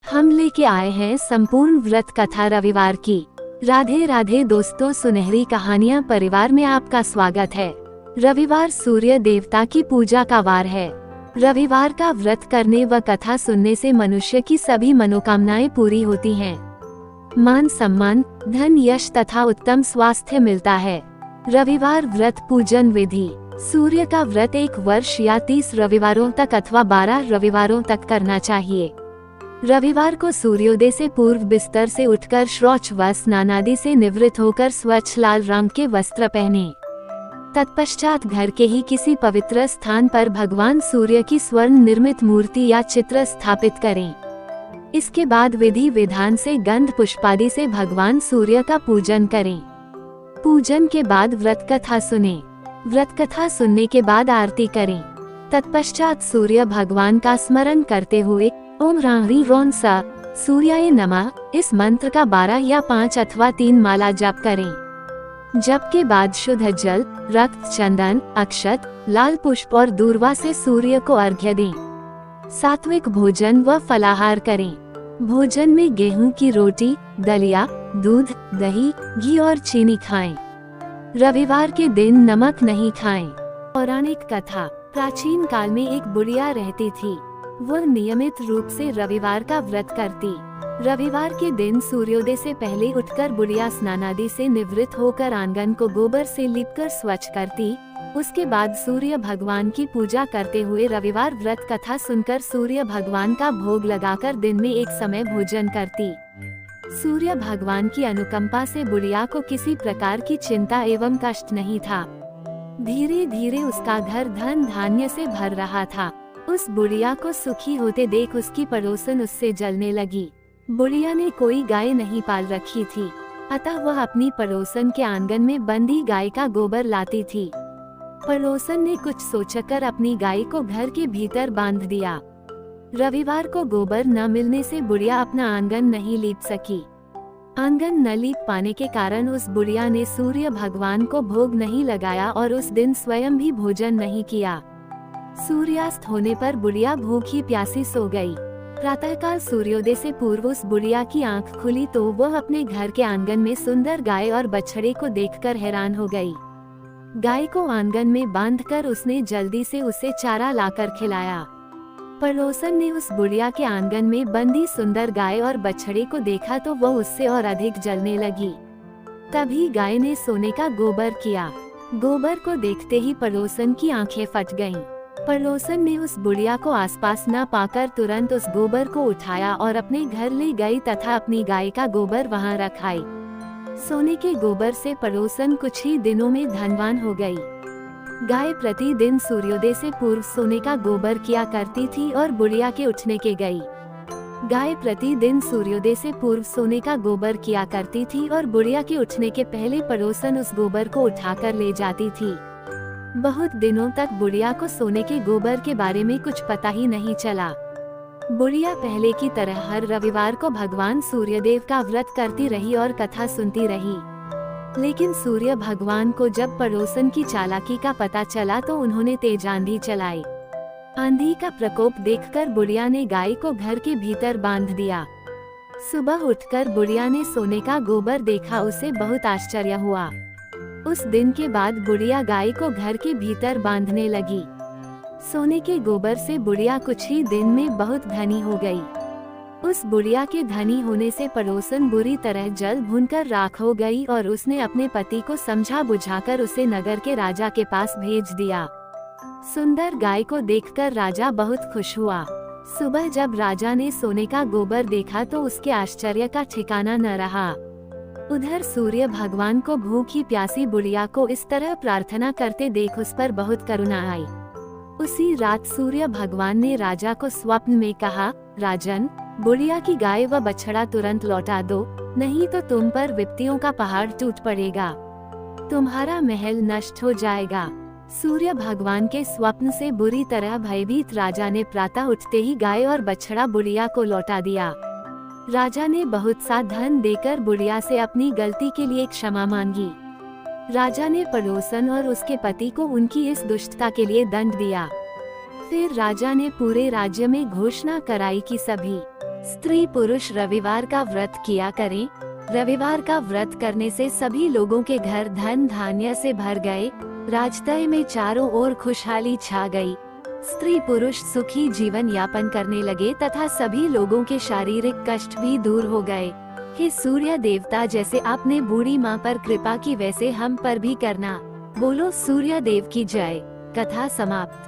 हम लेके आए हैं संपूर्ण व्रत कथा रविवार की। राधे राधे दोस्तों, सुनहरी कहानियाँ परिवार में आपका स्वागत है। रविवार सूर्य देवता की पूजा का वार है। रविवार का व्रत करने व कथा सुनने से मनुष्य की सभी मनोकामनाएं पूरी होती हैं। मान सम्मान, धन, यश तथा उत्तम स्वास्थ्य मिलता है। रविवार व्रत पूजन विधि। सूर्य का व्रत 1 वर्ष या 30 रविवारों तक अथवा 12 रविवारों तक करना चाहिए। रविवार को सूर्योदय से पूर्व बिस्तर से उठकर शौच व स्नान आदि से निवृत्त होकर स्वच्छ लाल रंग के वस्त्र पहने। तत्पश्चात घर के ही किसी पवित्र स्थान पर भगवान सूर्य की स्वर्ण निर्मित मूर्ति या चित्र स्थापित करें। इसके बाद विधि विधान से गंध पुष्पादि से भगवान सूर्य का पूजन करें। पूजन के बाद व्रत कथा सुने। व्रत कथा सुनने के बाद आरती करें। तत्पश्चात सूर्य भगवान का स्मरण करते हुए ओम ह्रीं ह्रौं सा सूर्याय नमः इस मंत्र का 12 या 5 अथवा 3 माला जप करें। जप के बाद शुद्ध जल, रक्त, चंदन, अक्षत, लाल पुष्प और दूर्वा से सूर्य को अर्घ्य दें। सात्विक भोजन व फलाहार करें। भोजन में गेहूं की रोटी, दलिया, दूध, दही, घी और चीनी खाएं। रविवार के दिन नमक नहीं खाएं। पौराणिक कथा। प्राचीन काल में एक बुढ़िया रहती थी। वह नियमित रूप से रविवार का व्रत करती। रविवार के दिन सूर्योदय से पहले उठकर बुढ़िया स्नानादि से निवृत्त होकर आंगन को गोबर से लीपकर स्वच्छ करती। उसके बाद सूर्य भगवान की पूजा करते हुए रविवार व्रत कथा सुनकर सूर्य भगवान का भोग लगाकर दिन में एक समय भोजन करती। सूर्य भगवान की अनुकंपा से बुढ़िया को किसी प्रकार की चिंता एवं कष्ट नहीं था। धीरे धीरे उसका घर धन धान्य से भर रहा था। उस बुढ़िया को सुखी होते देख उसकी पड़ोसन उससे जलने लगी। बुढ़िया ने कोई गाय नहीं पाल रखी थी, अतः वह अपनी पड़ोसन के आंगन में बंधी गाय का गोबर लाती थी। पड़ोसन ने कुछ सोचकर अपनी गाय को घर के भीतर बांध दिया। रविवार को गोबर न मिलने से बुढ़िया अपना आंगन नहीं लीप सकी। आंगन न लीप पाने के कारण उस बुढ़िया ने सूर्य भगवान को भोग नहीं लगाया और उस दिन स्वयं भी भोजन नहीं किया। सूर्यास्त होने पर बुढ़िया भूखी प्यासी सो गई। प्रातःकाल सूर्योदय से पूर्व उस बुढ़िया की आंख खुली तो वह अपने घर के आंगन में सुंदर गाय और बछड़े को देखकर हैरान हो गई। गाय को आंगन में बांधकर उसने जल्दी से उसे चारा लाकर खिलाया। पड़ोसन ने उस बुढ़िया के आंगन में बंधी सुंदर गाय और बछड़े को देखा तो वह उससे और अधिक जलने लगी। तभी गाय ने सोने का गोबर किया। गोबर को देखते ही पड़ोसन की आंखें फट गईं। पड़ोसन ने उस बुढ़िया को आसपास न पाकर तुरंत उस गोबर को उठाया और अपने घर ले गई तथा अपनी गाय का गोबर वहां रख आई। सोने के गोबर से पड़ोसन कुछ ही दिनों में धनवान हो गई। गाय प्रतिदिन सूर्योदय से पूर्व सोने का गोबर किया करती थी और बुढ़िया के उठने के गई। गाय प्रतिदिन सूर्योदय से पूर्व सोने का गोबर किया करती थी और बुढ़िया के उठने के पहले पड़ोसन उस गोबर को उठाकर ले जाती थी। बहुत दिनों तक बुढ़िया को सोने के गोबर के बारे में कुछ पता ही नहीं चला। बुढ़िया पहले की तरह हर रविवार को भगवान सूर्यदेव का व्रत करती रही और कथा सुनती रही। लेकिन सूर्य भगवान को जब पड़ोसन की चालाकी का पता चला तो उन्होंने तेज आंधी चलाई। आंधी का प्रकोप देखकर बुढ़िया ने गाय को घर के भीतर बांध दिया। सुबह उठकर बुढ़िया ने सोने का गोबर देखा, उसे बहुत आश्चर्य हुआ। उस दिन के बाद बुढ़िया गाय को घर के भीतर बांधने लगी। सोने के गोबर से बुढ़िया कुछ ही दिन में बहुत धनी हो गई। उस बुढ़िया के धनी होने से पड़ोसन बुरी तरह जल भूनकर राख हो गई और उसने अपने पति को समझा बुझाकर उसे नगर के राजा के पास भेज दिया। सुंदर गाय को देखकर राजा बहुत खुश हुआ। सुबह जब राजा ने सोने का गोबर देखा तो उसके आश्चर्य का ठिकाना न रहा। उधर सूर्य भगवान को भूखी प्यासी बुढ़िया को इस तरह प्रार्थना करते देख उस पर बहुत करुणा आई। उसी रात सूर्य भगवान ने राजा को स्वप्न में कहा, राजन, बुढ़िया की गाय व बछड़ा तुरंत लौटा दो, नहीं तो तुम पर विपत्तियों का पहाड़ टूट पड़ेगा, तुम्हारा महल नष्ट हो जाएगा। सूर्य भगवान के स्वप्न से बुरी तरह भयभीत राजा ने प्रातः उठते ही गाय और बछड़ा बुढ़िया को लौटा दिया। राजा ने बहुत सा धन देकर बुढ़िया से अपनी गलती के लिए क्षमा मांगी। राजा ने पड़ोसन और उसके पति को उनकी इस दुष्टता के लिए दंड दिया। फिर राजा ने पूरे राज्य में घोषणा कराई कि सभी स्त्री पुरुष रविवार का व्रत किया करें। रविवार का व्रत करने से सभी लोगों के घर धन धान्य से भर गए, राजतय में चारों ओर खुशहाली छा गई। स्त्री पुरुष सुखी जीवन यापन करने लगे तथा सभी लोगों के शारीरिक कष्ट भी दूर हो गए। हे सूर्य देवता, जैसे आपने बूढ़ी माँ पर कृपा की वैसे हम पर भी करना। बोलो सूर्य देव की जय। कथा समाप्त।